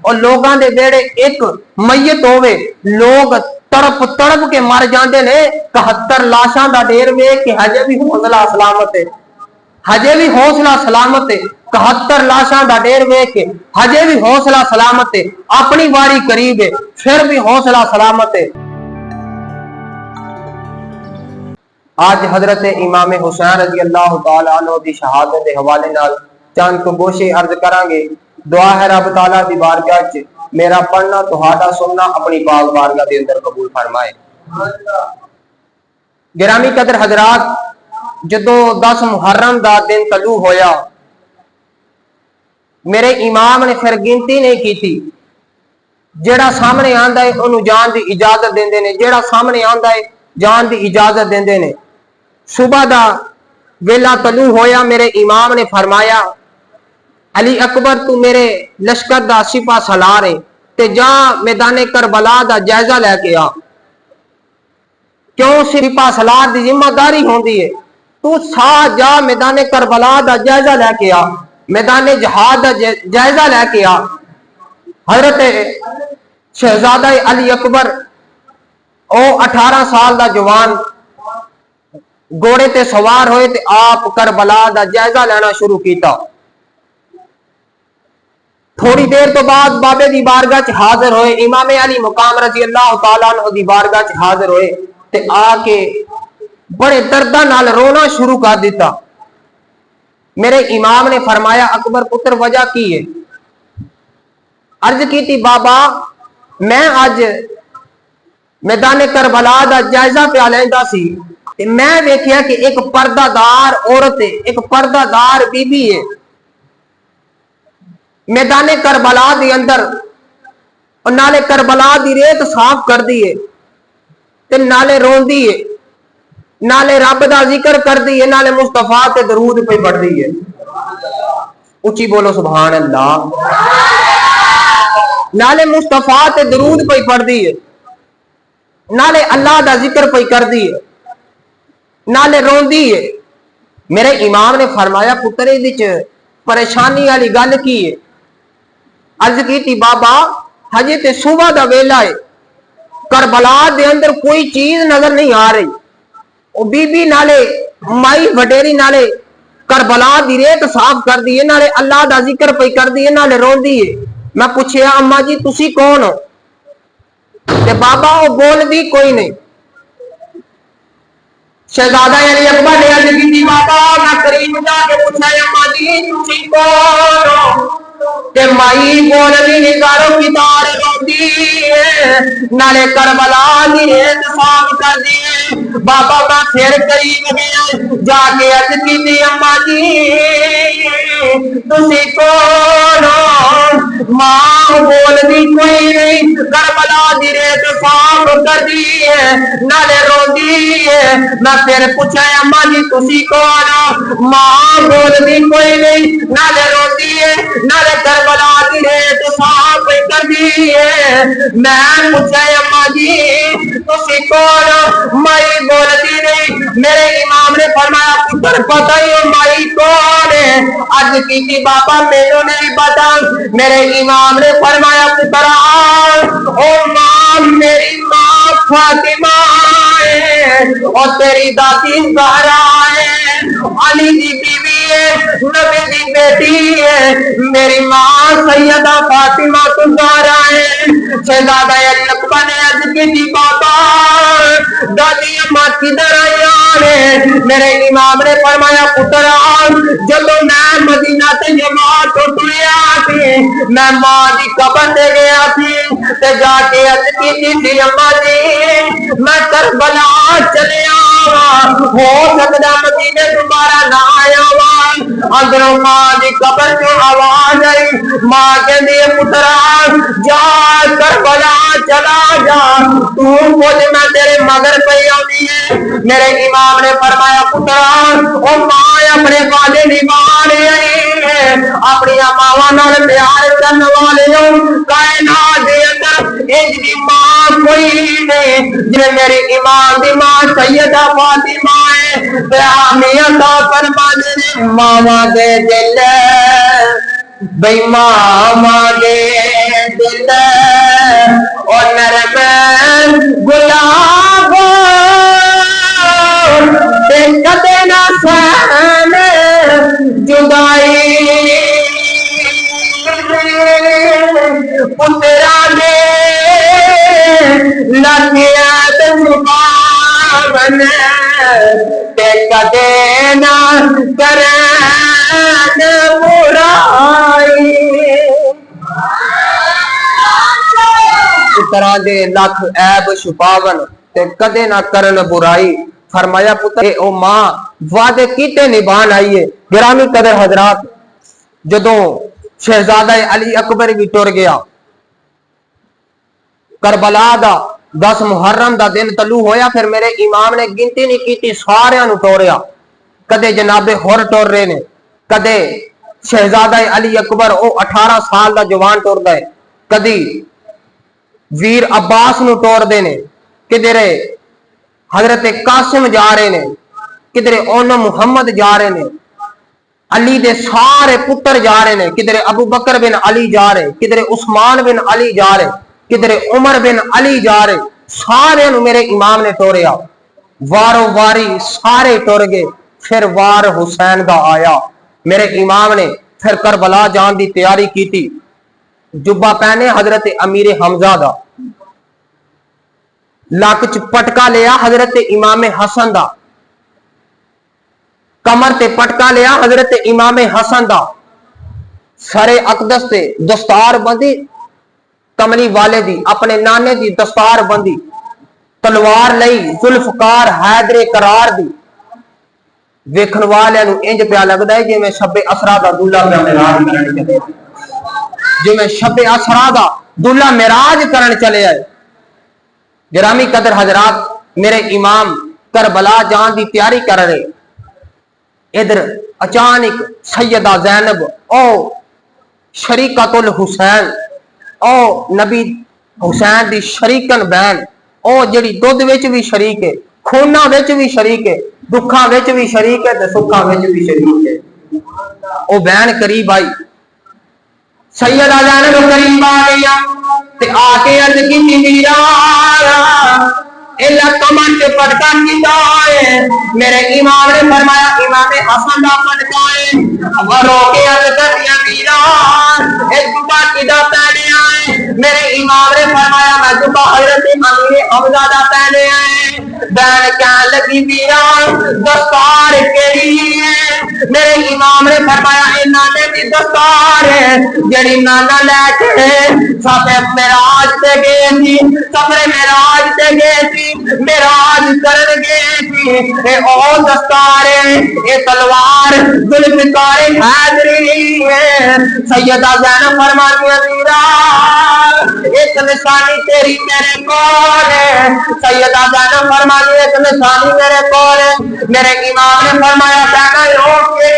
اور لوگاں دے بیڑے ایک میت ہوئے لوگ تڑپ تڑپ کے مر جاندے نے 71 لاشاں دا ڈھیر ویکھ کے ہجے بھی حوصلہ سلامت ہے ہجے بھی حوصلہ سلامت ہے 71 لاشاں دا ڈھیر ویکھ کے ہجے بھی حوصلہ سلامت ہے اپنی واری قریب ہے پھر بھی حوصلہ سلامت ہے۔ آج حضرت امام حسین رضی اللہ تعالی عنہ دی شہادت دے حوالے نال چند کو گوشے عرض کران گے۔ دعا ہے رب تعالی دی بارگاہ وچ میرا پڑھنا تہاڈا سننا اپنی پاک بارگاہ دے اندر قبول فرمائے۔ گرامی قدر حضرات، جدو 10 محرم دا دن طلوع ہویا میرے امام نے پھر گنتی نہیں کی تھی، جیڑا سامنے آندا ہے انہوں جان دی اجازت دیندے نے، جیڑا سامنے آندا ہے جان دی اجازت دیندے نے۔ صبح دا ویلا طلوع ہویا میرے امام نے فرمایا علی اکبر تو میرے لشکر دا سپاہ سالار ہے تے جا میدان کربلا دا جائزہ لے کے آ، کیوں سپاہ سالار دی ذمہ داری ہوندی ہے، تو سا جا میدان کربلا دا جائزہ لے کے آ، میدان جہاد دا جائزہ لے کے آ۔ حضرت شہزادہ علی اکبر او 18 سال دا جوان گھوڑے تے سوار ہوئے تے آپ کربلا دا جائزہ لینا شروع کیتا۔ تھوڑی دیر تو بعد بابے دی بارگاہ چ حاضر ہوئے، امام علی مقام رضی اللہ تعالیٰ عنہ دی بارگاہ چ حاضر ہوئے تے آ کے بڑے درداں نال رونا شروع کر دیتا۔ میرے امام نے فرمایا اکبر پتر وجہ کی ہے؟ عرض کی تھی بابا میں آج میدان کربلا دا جائزہ پہ لیندا سی تے میں ویکھیا کہ ایک پردہ دار عورت ہے، ایک پردہ دار بی بی ہے میدان کربلا دی اندر، اور نالے کربلا دی ریت صاف کر دیئے تے نالے رون دیئے، نالے رب دا ذکر کر دیئے، نالے مصطفیٰ تے درود پہ پڑھ دیئے۔ اچھی بولو سبحان اللہ۔ نالے مصطفیٰ تے درود پہ پڑھ دیئے، نالے اللہ دا ذکر پہ کر دیئے، نالے رون دیئے۔ میرے امام نے فرمایا پترے وچ پریشانی والی گل کی ہے؟ عرض کی تھی بابا ہجے تے صبح دا ویلا ہے، کربلا دے اندر کوئی چیز نظر نہیں آ رہی، او بی بی نالے مائی وڈیری نالے کربلا دی ریت صاف کر دیئے، نالے اللہ دا ذکر پہ کر دیئے، نالے رون دیئے۔ میں پوچھیا اما جی تسی کون ہو؟ تے بابا وہ بول دی کوئی نہیں۔ شہزادہ علی اکبر نے عرض کی تھی بابا میں قریب جا کے پوچھا اما جی تسی کون ہو؟ کہ مائی بول دی نگاروں کی تار روتی ہے، نالے کربلا دی ریت صاف کر دیئے۔ بابا میں پھر قریب گیا جا کے عرض کی تھی اما جی تسی کون ہو؟ ماں بول دی کوئی نہیں، کربلا دی ریت صاف کر دیئے، نالے رو دیئے۔ میں پھر پوچھا اما جی تسی کون ہو؟ ماں بول دی کوئی نہیں، نالے رو دیئے، نالے کربلا دی ریت صاف کر دیئے۔ میں پوچھا اما جی تسی کون ہو؟ مائی بول دی نہیں۔ میرے امام نے فرمایا پتر پتہ ہی ہو مائی کون ہے؟ عرض کی تھی بابا میرے نہیں پتا۔ میرے امام نے فرمایا پتر او ماں میری ماں فاطمہ ہے اور تیری دادی زہرا ہے، علی دی بیوی ہے، نبی دی بیٹی ہے، میری ماں سیدہ فاطمہ زہرا ہے۔ شہزادہ علی اکبر نے عرض کی تھی بابا دادی اماں کدھر آئے؟ میرے امام نے فرمایا پتر جدو میں مدینہ طیبہ تو ٹریا تھی میں ماں دی قبر دے گیا تھی تے جا کے عرض کی تھی اماں جی میں کربلا چلے آواں، ہو سکتا مدینے دوبارہ نہ آیا ہوا۔ اندروں ماں دی قبر سے آواز آئی، ماں کہندی ہے پترا جا کربلا چلا جا، تو مجھ میں تیرے مگر پہ آنی ہے۔ میرے امام نے فرمایا پترا او ماں اپنے والے نبھانے آئی ہے، اپنی ماواں نال پیار کرنے والے ہوں، کائنات دے اندر ایک دی ماں کوئی نہیں جے میری امام دی ماں سیدہ فاطمہ ہے۔ تے آمی عطا فرما دے ماواں دے دل بھئی ماواں دے پترا دے لکھیات مقابل تے کدے نہ کرن برائی پترا دے لکھ عیب چھپاون تے کدے نہ کرن برائی فرمایا پتر او ماں وعدے کیتے نبھان آئیے گرامی قدر حضرات جدوں شہزادہ علی اکبر بھی ٹر گیا کربلا دا 10 محرم دا دن طلوع ہویا پھر میرے امام نے گنتی نہیں کیتی سارے نو ٹوریا کدے جناب ہور ٹور رہے نے کدے شہزادہ علی اکبر او 18 سال دا جوان ٹور دے کدی ویر عباس نو ٹور دے نے کدھرے حضرت قاسم جا رہے نے کدھرے اون محمد جا رہے نے علی دے سارے پتر جا رہے نے کدھرے ابو بکر بن علی جا رہے کدھرے عثمان بن علی جا رہے کدھرے عمر بن علی جا رہے سارے نو میرے امام نے ٹوریا وارو واری سارے ٹور گئے پھر وار حسین دا آیا میرے امام نے پھر کربلا جان دی تیاری کی تھی جبہ پہنے حضرت امیر حمزہ دا لاک چ پٹکا لیا حضرت امام حسن دا کمر تے پٹکا لیا حضرت امام حسن دا سرے اقدس تے دستار بندی کملی والے دی اپنے نانے دی دستار بندی تلوار لئی ذوالفقار حیدر قرار دی ویکھن والے نو انج پیا لگدا ہے جویں شب اسرا دا دلہا پیا معراج کرن چلے جویں شب اسرا دا دلہا معراج کرن چلے آئے گرامی قدر حضرات میرے امام کربلا جان دی تیاری کر رہے ادھر اچانک سیدہ زینب او شریکت الحسین او نبی حسین دی شریکن بہن او جڑی دودھ وچ بھی شریک ہے خونا وچ بھی شریک ہے دکھاں وچ بھی شریک ہے تے سکھاں وچ بھی شریک ہے او بہن قریب آئی سیدہ زینب قریب آ گیا تے آ کے عرض کی میرا اللہ کمر سے پٹکا کیتا ہے میرے امام نے فرمایا امام حسن دا پٹکا ہے وہ رو کے عرض کر دیا میرا ایک جبہ کدا پہنے آئے میرے امام نے فرمایا میں جبہ حضرت امیر حمزہ دا پہنے آئے بہن کہنے لگی میرا دستار کیڑی ہے میرے امام نے فرمایا اے نانے دی دستار ہے جڑی نانا لے کے سفر معراج تے گئے تھی سفر معراج تے گئے تھی معراج کرن گئے تھی اے او دستار ہے اے تلوار ذوالفقار حیدری ہے سیدہ زینب فرماتی ہے میرا ایک نشانی تیری میرے کول ہے سیدہ زینب فرماتی ہے ایک نشانی میرے کول ہے میرے امام نے فرمایا بہنا رو کے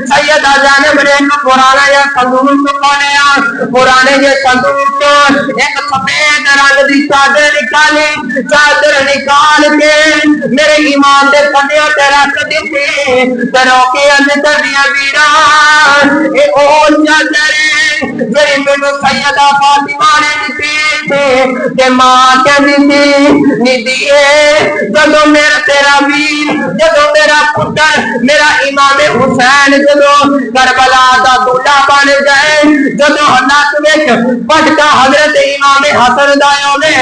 سیدہ زینب نے ایک پرانا یا صندوق کھولیا پرانے یہ صندوق ایک سفید رنگ دی چادر نکالی چادر نکال کے میرے امام دے کندھے تے رکھ دتی تے روکے اندر دیا ویرا اے او چادر جڑی مینوں سیدہ فاطمہ نے دتی تے ماں کہندی سی ندیے جدوں میرا تیرا ویر جدوں میرا پتر میرا امام حسین جدوں کربلا دا دلہا بن جائے جدوں نک وچ پٹکا حضرت امام حسن دا ہوے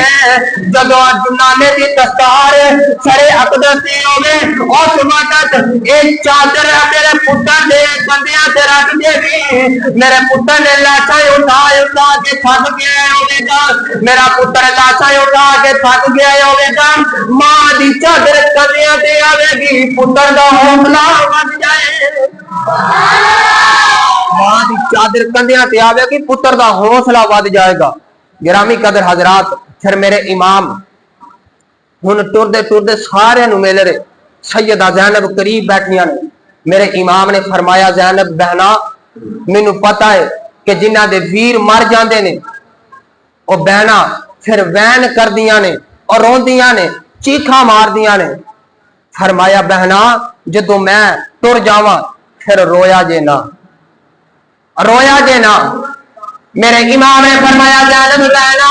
جدوں نانے دی دستار سرے اقدس دی ہوے اس وقت اے چادر میرے پتر دے کندھیاں تے رکھ دے گی میرے پتر نے لاشاں اٹھا کے تھک گیا ہوے گا میرا پتر لاشاں اٹھا کے تھک گیا ہوے گا ماں دی چادر کندھیاں تے آوے گی پتر دا حوصلہ ود جائے ماں دی چادر کندھیاں تے آوے گی پتر دا حوصلہ ود جائے گا گرامی قدر حضرات پھر میرے امام ہن ٹردے سارے نو مل رہے سیدہ زینب قریب بیٹھیاں نے میرے امام نے فرمایا زینب بہنا مینوں پتہ ہے کہ جنہ دے ویر مر جاندے نے او بہنا پھر وین کر دیاں نے اور روندیاں نے چیخاں مار دیاں نے فرمایا بہنا جدوں میں ٹر جاواں پھر رویا جے نا میرے امام نے فرمایا زینب بہنا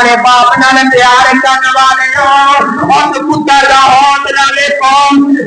اپنے باپ نال پیار کرنے والے ہو اس پتر دا حوصلہ دیکھو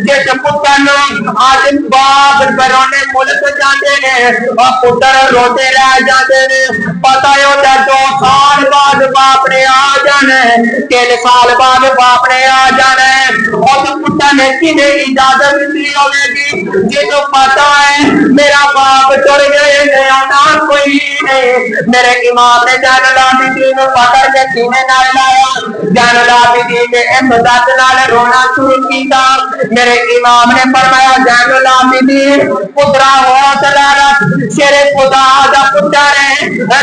جس پتر نو آج باپ برونے ملک جاندے نے اور پتر روتے رہ جاندے نے پتہ ہے ہوتا 2 سال بعد باپ نے آ جانا ہے 3 سال بعد باپ نے آ جانا ہے اس پتر نے کنے اجازت دی ہوے گی جنوں پتہ ہے میرا باپ ٹر گئے نے آنا کوئی نہیں میرے امام نے جان العابدین پکڑ کے سینے نال لایا جان العابدین نے امداد نال رونا شروع کیتا میرے امام نے فرمایا جان العابدین پترا حوصلہ رکھ شیر خدا دا پتر ہے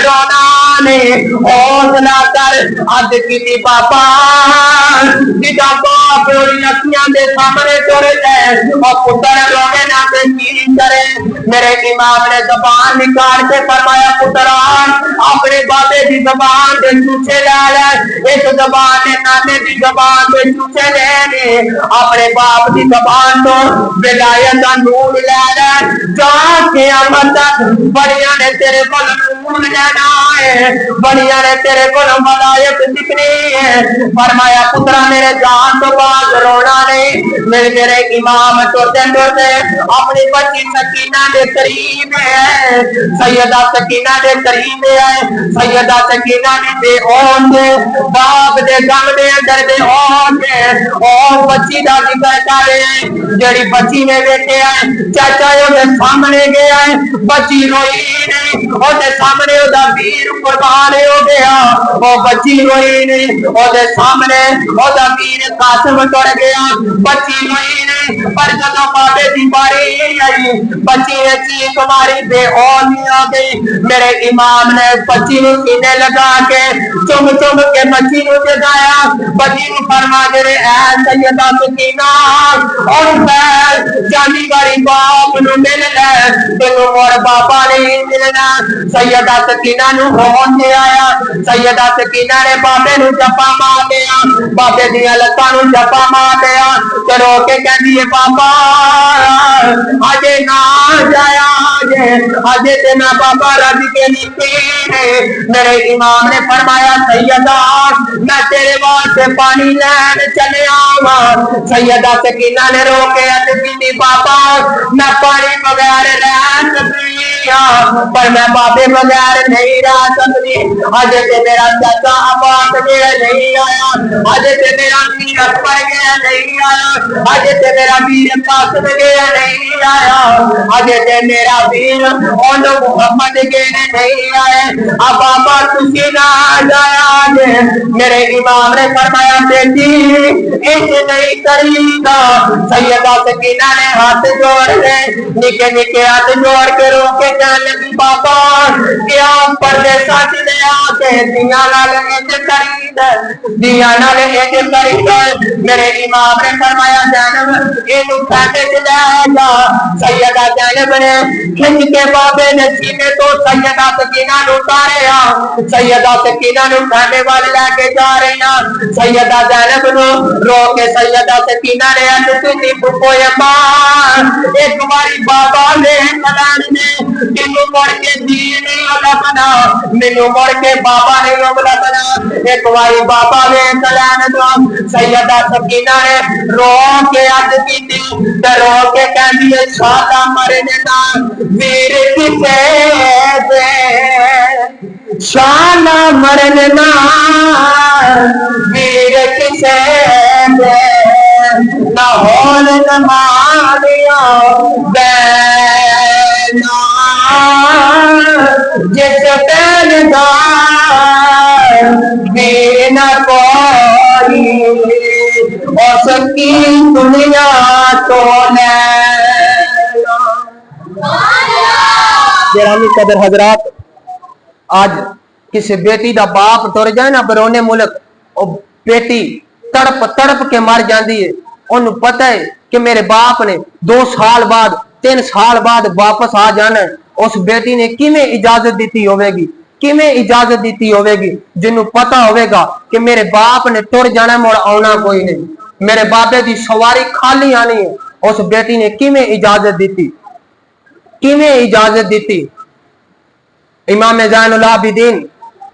رونا نہیں حوصلہ کر اد کیتی پاپا جدا باپ روئی اکھیاں دے سامنے ٹر جائے اور پتر رونے نہ تے کی کرے میرے امام نے زبان نکال کے فرمایا پترا اپنے بابے دی زبان دے چوچے لے لے اس زبان نے نانے دی زبان دے چوچے لے لے اپنے باپ دی زبان تو ولایت دا نور لے لے جا قیامت تک بڑیاں نے تیرے کول نور لینا ہے بڑیاں نے تیرے کول ولایت دکھنی ہے فرمایا پترا میرے جان تو بعد رونا نہیں میرے امام ٹرتے ٹرتے اپنی بچی سکینہ دے قریب ہے سیدہ سکینہ دے قریب ہے سیدہ سکینہ نے دے اون دے باپ دے گم دے اندر دے اون دے اور بچی دا ذکر کر رہے ہیں جڑی بچی نے بیٹھے ہیں چاچا او دے سامنے گیا ہے بچی روئی نہیں او دے سامنے او دا ویر قربان ہو گیا او بچی روئی نہیں او دے سامنے او دا ویر قاسم ٹر گیا بچی روئی نہیں پر جدوں بابے دی باری آئی بچی نے چیخ ماری بے اون آ گئی میرے امام نے بچی نو سینے لگا کے چم چم کے بچی نو جگایا بچی نو فرما دے اے سیدہ سکینہ اور میں جانی باری باپ نو مل لے تینو اور باپا نہیں ملنا سیدہ سکینہ نو ہون دے آیا سیدہ سکینہ نے بابے نو جپا مار دیا بابے دیا لتاں نو جپا مار دیا کرو کے کہندی ہے پاپا آجے نہ جایا آجے تے میں بابا رضی کے نیچے میرے امام نے فرمایا سیدہ میں تیرے واسطے پانی لین چلے آواں سیدہ سکینہ نے رو کے کہتی بابا میں پانی بغیر رہ سکتی پر میں بابے بغیر نہیں رہ سکتی آجے تے میرا چاچا عباس گیا نہیں آیا آجے تے میرا میر اکبر گیا نہیں آیا آجے تے میرا میر قاسم گیا نہیں آیا آجے تے میرا ویر اون محمد گئے نہیں آئے اب بابا تسی نہ جایا آجے میرے امام نے فرمایا بیٹی اس نہیں کریگا سیدہ سکینہ نے ہاتھ جوڑ لے نکے نکے ہاتھ جوڑ کے رو کے کہنے لگی بابا کیا پردے ساتھ لے آکے دیا نال ایج کرید دیا نال ایج کرید میرے امام نے فرمایا زینب اینو پھینکے چلے گا سیدہ زینب نے کھنچ کے بابے نے سینے تو سیدہ سکینہ نو اتاریا سیدہ سکینہ نو کھانے والے لے کے جا رہی ہیں سیدہ زینب نو رو کے سیدہ سکینہ نے اندھی بھوکو امان ایک باری بابا نے کلان نے کنو مڑ کے دین اولا بنا منو مڑ کے بابا نے اولا بنا ایک باری بابا نے کلان دو سیدہ سکینہ نے رو کے اندھی تھی رو کے کہندی ہے شاہ مرنے نا ویر کسے دے شانا مرنا ویر کسے دے نہ ہون نمانیاں بینا جس پیندار ویر نہ کوئی اس کی دنیا تو لینا گرامی قدر حضرات آج کسی بیٹی دا باپ ٹر جائے نا برونے ملک او بیٹی تڑپ تڑپ کے مر جاندی ہے انہوں پتہ ہے کہ میرے باپ نے 2 سال بعد 3 سال بعد واپس آ جانا ہے اس بیٹی نے کیویں اجازت دیتی ہوئے گی کیویں اجازت دیتی ہوئے گی جنہوں پتہ ہوئے گا کہ میرے باپ نے ٹر جانا مڑ آنا کوئی نہیں میرے بابے دی سواری خالی آنی ہے اس بیٹی نے کیویں اجازت دیتی کیویں اجازت دیتی امام زین العابدین